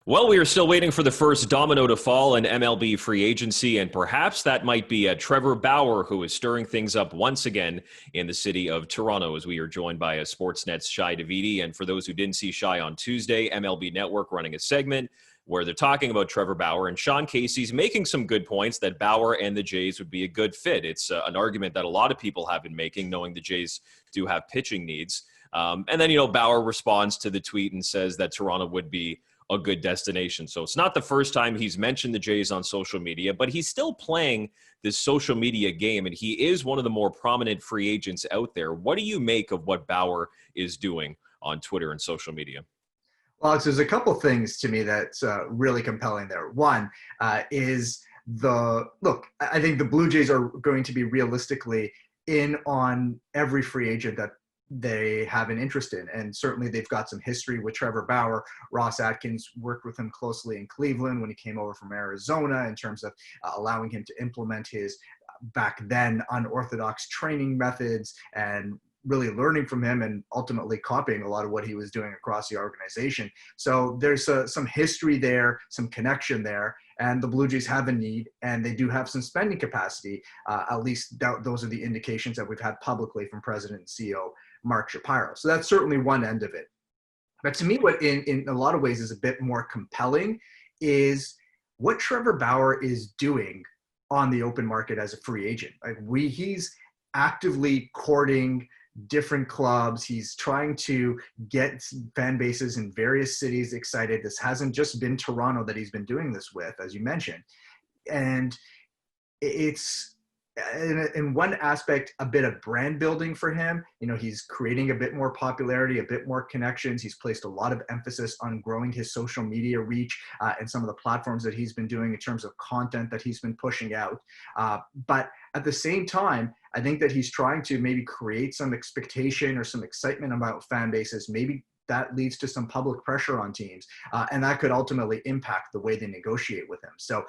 Well, we are still waiting for the first domino to fall in MLB free agency, and perhaps that might be Trevor Bauer, who is stirring things up once again in the city of Toronto, as we are joined by Sportsnet's Shi Davidi. And for those who didn't see Shi on Tuesday, MLB Network running a segment where they're talking about Trevor Bauer, and Sean Casey's making some good points that Bauer and the Jays would be a good fit. It's an argument that a lot of people have been making, knowing the Jays do have pitching needs. And then, Bauer responds to the tweet and says that Toronto would be a good destination. So it's not the first time he's mentioned the Jays on social media, but he's still playing this social media game, and he is one of the more prominent free agents out there. What do you make of what Bauer is doing on Twitter and social media? Well, Alex, there's a couple things to me that's really compelling there. One is I think the Blue Jays are going to be realistically in on every free agent that they have an interest in. And certainly they've got some history with Trevor Bauer. Ross Atkins worked with him closely in Cleveland when he came over from Arizona in terms of allowing him to implement his back then unorthodox training methods and really learning from him and ultimately copying a lot of what he was doing across the organization. So there's some history there, some connection there, and the Blue Jays have a need, and they do have some spending capacity. At least those are the indications that we've had publicly from President and CEO Mark Shapiro. So that's certainly one end of it. But to me, what in a lot of ways is a bit more compelling is what Trevor Bauer is doing on the open market as a free agent. He's actively courting different clubs. He's trying to get fan bases in various cities excited. This hasn't just been Toronto that he's been doing this with, as you mentioned. And it's, in one aspect, a bit of brand building for him. He's creating a bit more popularity, a bit more connections. He's placed a lot of emphasis on growing his social media reach and some of the platforms that he's been doing in terms of content that he's been pushing out. But at the same time, I think that he's trying to maybe create some expectation or some excitement about fan bases. Maybe that leads to some public pressure on teams, and that could ultimately impact the way they negotiate with him. So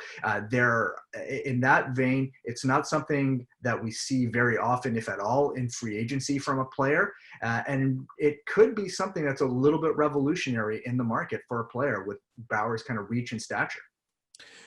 in that vein, it's not something that we see very often, if at all, in free agency from a player, and it could be something that's a little bit revolutionary in the market for a player with Bauer's kind of reach and stature.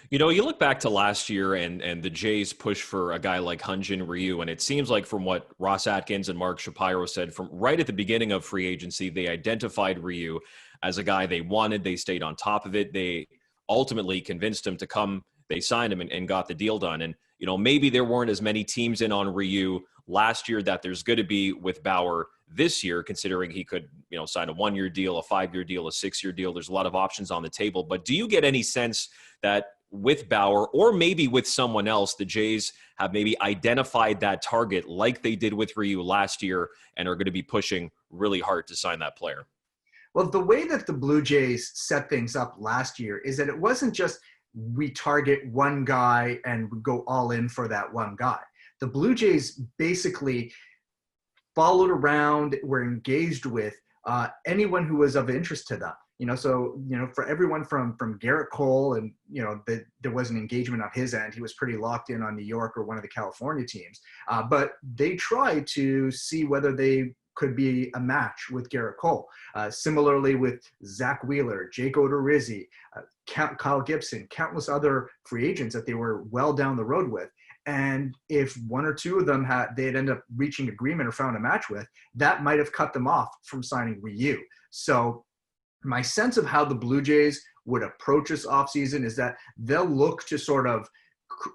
You look back to last year and the Jays push for a guy like Hyun-Jin Ryu, and it seems like from what Ross Atkins and Mark Shapiro said from right at the beginning of free agency, they identified Ryu as a guy they wanted. They stayed on top of it. They ultimately convinced him to come. They signed him and got the deal done. And, maybe there weren't as many teams in on Ryu last year that there's going to be with Bauer this year, considering he could, sign a 1-year deal, a 5-year deal, a 6-year deal. There's a lot of options on the table. But do you get any sense that with Bauer or maybe with someone else, the Jays have maybe identified that target like they did with Ryu last year and are going to be pushing really hard to sign that player? Well, the way that the Blue Jays set things up last year is that it wasn't just we target one guy and go all in for that one guy. The Blue Jays basically followed around, were engaged with anyone who was of interest to them. For everyone from Garrett Cole, and, there was an engagement on his end. He was pretty locked in on New York or one of the California teams. But they tried to see whether they could be a match with Garrett Cole. Similarly with Zach Wheeler, Jake Odorizzi, Kyle Gibson, countless other free agents that they were well down the road with. And if one or two of them they'd end up reaching agreement or found a match with, that might have cut them off from signing Ryu. So my sense of how the Blue Jays would approach this offseason is that they'll look to sort of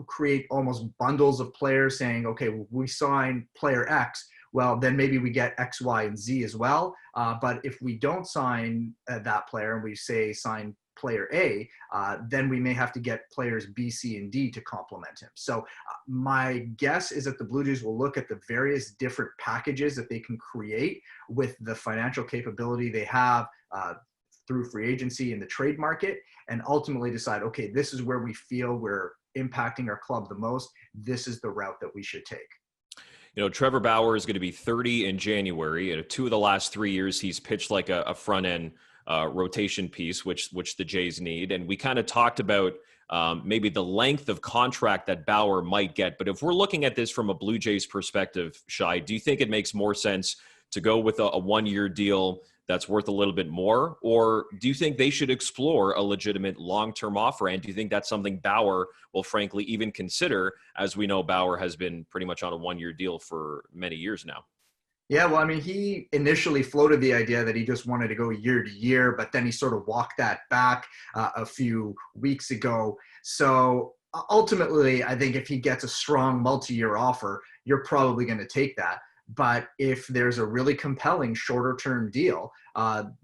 create almost bundles of players saying, okay, we sign player X, well, then maybe we get X, Y, and Z as well. But if we don't sign that player and we say sign player A, then we may have to get players B, C, and D to complement him. So my guess is that the Blue Jays will look at the various different packages that they can create with the financial capability they have through free agency in the trade market, and ultimately decide, okay, this is where we feel we're impacting our club the most. This is the route that we should take. Trevor Bauer is going to be 30 in January. And 2 of the last 3 years, he's pitched like a front-end rotation piece, which the Jays need. And we kind of talked about maybe the length of contract that Bauer might get. But if we're looking at this from a Blue Jays perspective, Shi, do you think it makes more sense to go with a 1-year deal that's worth a little bit more? Or do you think they should explore a legitimate long-term offer? And do you think that's something Bauer will frankly even consider? As we know, Bauer has been pretty much on a one-year deal for many years now. Yeah, well, I mean, he initially floated the idea that he just wanted to go year to year, but then he sort of walked that back a few weeks ago. So ultimately, I think if he gets a strong multi-year offer, you're probably going to take that. But if there's a really compelling shorter-term deal,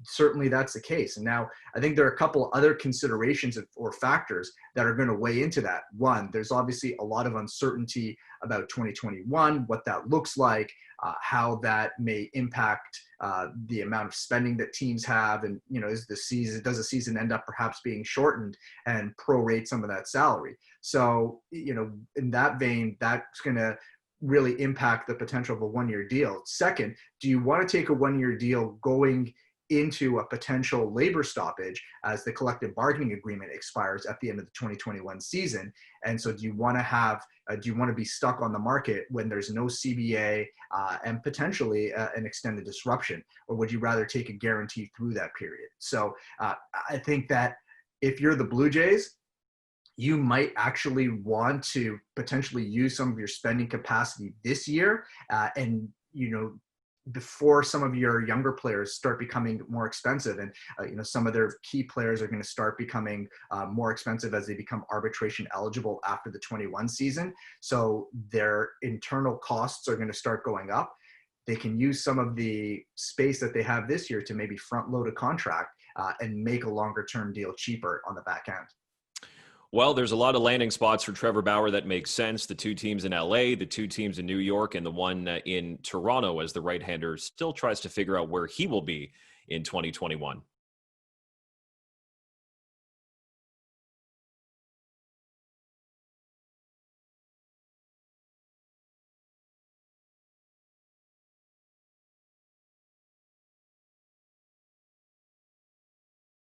certainly that's the case. And now I think there are a couple other considerations or factors that are going to weigh into that. One, there's obviously a lot of uncertainty about 2021, what that looks like, how that may impact the amount of spending that teams have, and does the season end up perhaps being shortened and prorate some of that salary? So in that vein, that's going to really impact the potential of a one-year deal. Second, do you want to take a one-year deal going into a potential labor stoppage as the collective bargaining agreement expires at the end of the 2021 season? And so do you want to be stuck on the market when there's no CBA and potentially an extended disruption? Or would you rather take a guarantee through that period? So I think that if you're the Blue Jays, you might actually want to potentially use some of your spending capacity this year and before some of your younger players start becoming more expensive. And some of their key players are going to start becoming more expensive as they become arbitration eligible after the 21 season. So their internal costs are going to start going up. They can use some of the space that they have this year to maybe front load a contract and make a longer term deal cheaper on the back end. Well, there's a lot of landing spots for Trevor Bauer that makes sense. The two teams in LA, the two teams in New York, and the one in Toronto as the right-hander still tries to figure out where he will be in 2021.